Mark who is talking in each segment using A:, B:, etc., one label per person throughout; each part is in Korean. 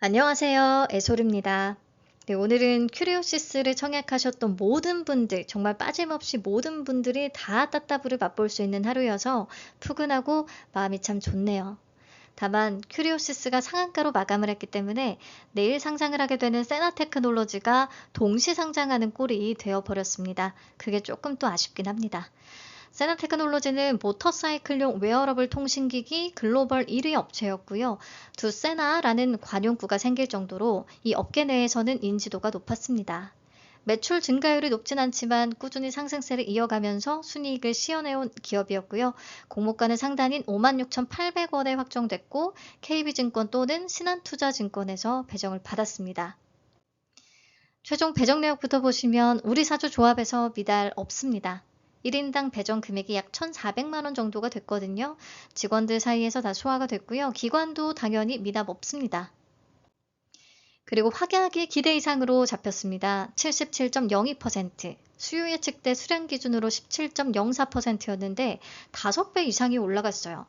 A: 안녕하세요. 에솔입니다. 네, 오늘은 큐리오시스를 청약하셨던 모든 분들, 정말 빠짐없이 모든 분들이 다 따따블을 맛볼 수 있는 하루여서 푸근하고 마음이 참 좋네요. 다만 큐리오시스가 상한가로 마감을 했기 때문에 내일 상장을 하게 되는 세나테크놀로지가 동시 상장하는 꼴이 되어버렸습니다. 그게 조금 또 아쉽긴 합니다. 세나테크놀로지는 모터사이클용 웨어러블 통신기기 글로벌 1위 업체였고요. 두세나라는 관용구가 생길 정도로 이 업계 내에서는 인지도가 높았습니다. 매출 증가율이 높진 않지만 꾸준히 상승세를 이어가면서 순이익을 시현해온 기업이었고요. 공모가는 상단인 56,800원에 확정됐고 KB증권 또는 신한투자증권에서 배정을 받았습니다. 최종 배정 내역부터 보시면 우리 사주 조합에서 미달 없습니다. 1인당 배정 금액이 약 1,400만원 정도가 됐거든요. 직원들 사이에서 다 소화가 됐고요. 기관도 당연히 미납 없습니다. 그리고 확약이 기대 이상으로 잡혔습니다. 77.02%, 수요 예측대 수량 기준으로 17.04%였는데 5배 이상이 올라갔어요.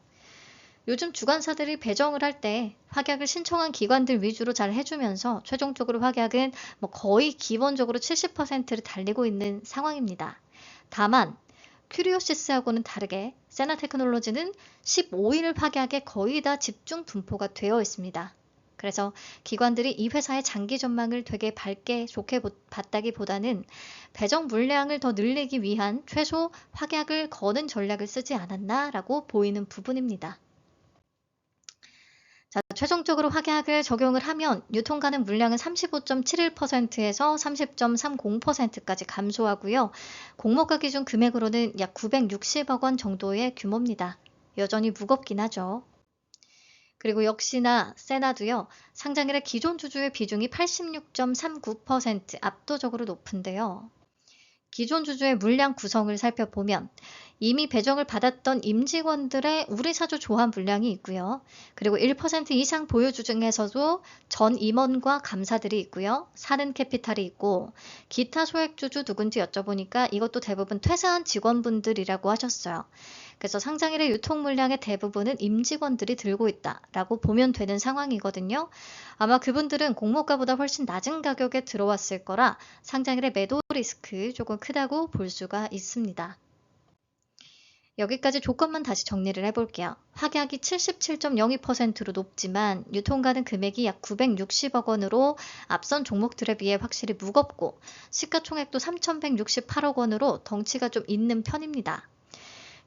A: 요즘 주관사들이 배정을 할 때 확약을 신청한 기관들 위주로 잘 해주면서 최종적으로 확약은 거의 기본적으로 70%를 달리고 있는 상황입니다. 다만 큐리오시스하고는 다르게 세나테크놀로지는 15일 확약에 거의 다 집중 분포가 되어 있습니다. 그래서 기관들이 이 회사의 장기 전망을 되게 밝게 좋게 봤다기보다는 배정 물량을 더 늘리기 위한 최소 확약을 거는 전략을 쓰지 않았나라고 보이는 부분입니다. 자, 최종적으로 확약을 적용을 하면 유통 가능 물량은 35.71%에서 30.30%까지 감소하고요. 공모가 기준 금액으로는 약 960억 원 정도의 규모입니다. 여전히 무겁긴 하죠. 그리고 역시나 세나도요. 상장일에 기존 주주의 비중이 86.39% 압도적으로 높은데요. 기존 주주의 물량 구성을 살펴보면 이미 배정을 받았던 임직원들의 우리 사주 조합 물량이 있고요. 그리고 1% 이상 보유주 중에서도 전 임원과 감사들이 있고요. 사는 캐피탈이 있고 기타 소액주주 누군지 여쭤보니까 이것도 대부분 퇴사한 직원분들이라고 하셨어요. 그래서 상장일의 유통 물량의 대부분은 임직원들이 들고 있다라고 보면 되는 상황이거든요. 아마 그분들은 공모가보다 훨씬 낮은 가격에 들어왔을 거라 상장일의 매도 리스크 조금 크다고 볼 수가 있습니다. 여기까지 조건만 다시 정리를 해볼게요. 확약이 77.02%로 높지만 유통가능 금액이 약 960억 원으로 앞선 종목들에 비해 확실히 무겁고 시가총액도 3,168억 원으로 덩치가 좀 있는 편입니다.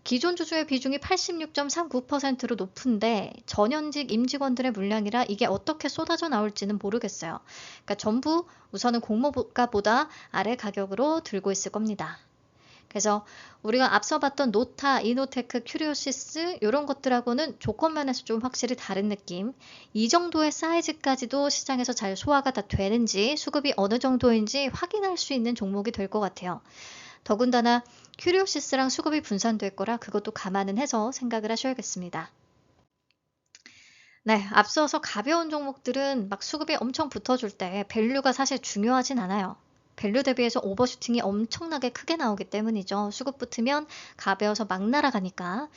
A: 기존 주주의 비중이 86.39%로 높은데 전현직 임직원들의 물량이라 이게 어떻게 쏟아져 나올지는 모르겠어요. 그러니까 전부 우선은 공모가보다 아래 가격으로 들고 있을 겁니다. 그래서 우리가 앞서 봤던 노타, 이노테크, 큐리오시스 이런 것들하고는 조건면에서 좀 확실히 다른 느낌. 이 정도의 사이즈까지도 시장에서 잘 소화가 다 되는지 수급이 어느 정도인지 확인할 수 있는 종목이 될 것 같아요. 더군다나 큐리오시스랑 수급이 분산될 거라 그것도 감안은 해서 생각을 하셔야겠습니다. 네, 앞서서 가벼운 종목들은 막 수급이 엄청 붙어줄 때 밸류가 사실 중요하진 않아요. 밸류 대비해서 오버슈팅이 엄청나게 크게 나오기 때문이죠. 수급 붙으면 가벼워서 막 날아가니까.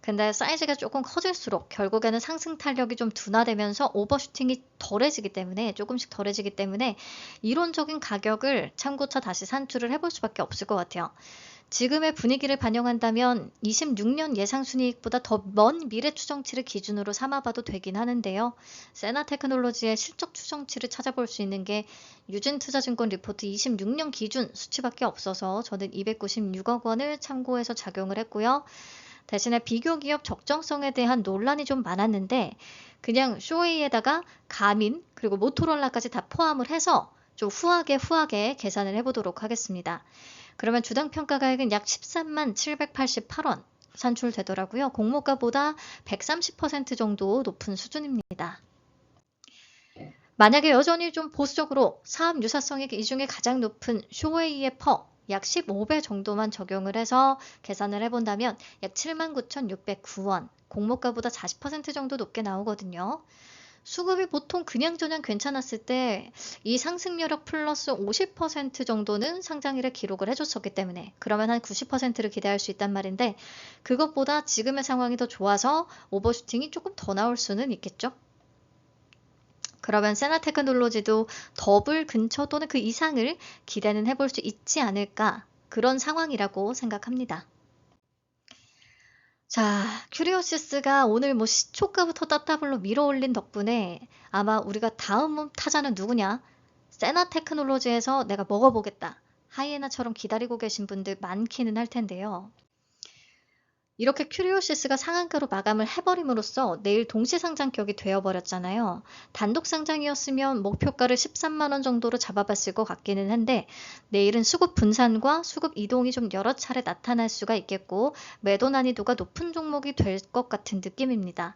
A: 근데 사이즈가 조금 커질수록 결국에는 상승 탄력이 좀 둔화되면서 오버슈팅이 덜해지기 때문에 조금씩 덜해지기 때문에 이론적인 가격을 참고차 다시 산출을 해볼 수밖에 없을 것 같아요. 지금의 분위기를 반영한다면 26년 예상순이익보다 더 먼 미래 추정치를 기준으로 삼아봐도 되긴 하는데요. 세나테크놀로지의 실적 추정치를 찾아볼 수 있는 게 유진투자증권 리포트 26년 기준 수치밖에 없어서 저는 296억 원을 참고해서 작용을 했고요. 대신에 비교 기업 적정성에 대한 논란이 좀 많았는데 그냥 쇼웨이에다가 가민 그리고 모토로라까지 다 포함을 해서 좀 후하게 계산을 해보도록 하겠습니다. 그러면 주당 평가가액은 약 13만 788원 산출되더라고요. 공모가보다 130% 정도 높은 수준입니다. 만약에 여전히 좀 보수적으로 사업 유사성이 이 중에 가장 높은 쇼웨이의 퍼 약 15배 정도만 적용을 해서 계산을 해본다면 약 79,609원, 공모가보다 40% 정도 높게 나오거든요. 수급이 보통 그냥저냥 괜찮았을 때 이 상승여력 플러스 50% 정도는 상장일에 기록을 해줬었기 때문에 그러면 한 90%를 기대할 수 있단 말인데 그것보다 지금의 상황이 더 좋아서 오버슈팅이 조금 더 나올 수는 있겠죠. 그러면 세나테크놀로지도 더블 근처 또는 그 이상을 기대는 해볼 수 있지 않을까 그런 상황이라고 생각합니다. 자, 큐리오시스가 오늘 뭐 시초가부터 따따블로 밀어올린 덕분에 아마 우리가 다음 타자는 누구냐? 세나테크놀로지에서 내가 먹어보겠다. 하이에나처럼 기다리고 계신 분들 많기는 할 텐데요. 이렇게 큐리오시스가 상한가로 마감을 해버림으로써 내일 동시상장격이 되어버렸잖아요. 단독 상장이었으면 목표가를 13만 원 정도로 잡아봤을 것 같기는 한데 내일은 수급 분산과 수급 이동이 좀 여러 차례 나타날 수가 있겠고 매도 난이도가 높은 종목이 될 것 같은 느낌입니다.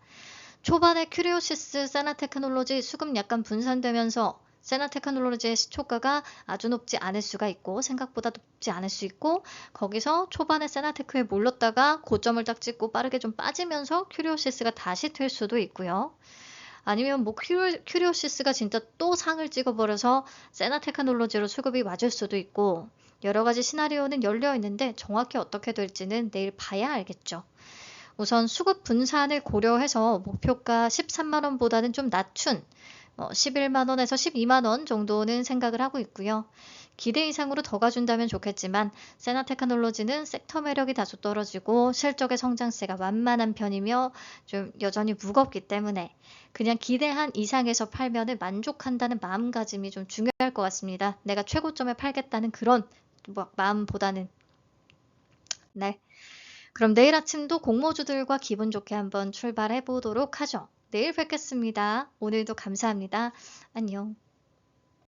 A: 초반에 큐리오시스, 세나테크놀로지 수급 약간 분산되면서 세나테크놀로지의 시초가가 아주 높지 않을 수가 있고 생각보다 높지 않을 수 있고 거기서 초반에 세나테크에 몰렸다가 고점을 딱 찍고 빠르게 좀 빠지면서 큐리오시스가 다시 될 수도 있고요. 아니면 뭐 큐리오시스가 진짜 또 상을 찍어버려서 세나테크놀로지로 수급이 맞을 수도 있고 여러 가지 시나리오는 열려 있는데 정확히 어떻게 될지는 내일 봐야 알겠죠. 우선 수급 분산을 고려해서 목표가 13만 원보다는 좀 낮춘 11만 원에서 12만 원 정도는 생각을 하고 있고요. 기대 이상으로 더 가준다면 좋겠지만 세나테크놀로지는 섹터 매력이 다소 떨어지고 실적의 성장세가 완만한 편이며 좀 여전히 무겁기 때문에 그냥 기대한 이상에서 팔면은 만족한다는 마음가짐이 좀 중요할 것 같습니다. 내가 최고점에 팔겠다는 그런 마음보다는. 네. 그럼 내일 아침도 공모주들과 기분 좋게 한번 출발해 보도록 하죠. 내일 뵙겠습니다. 오늘도 감사합니다. 안녕.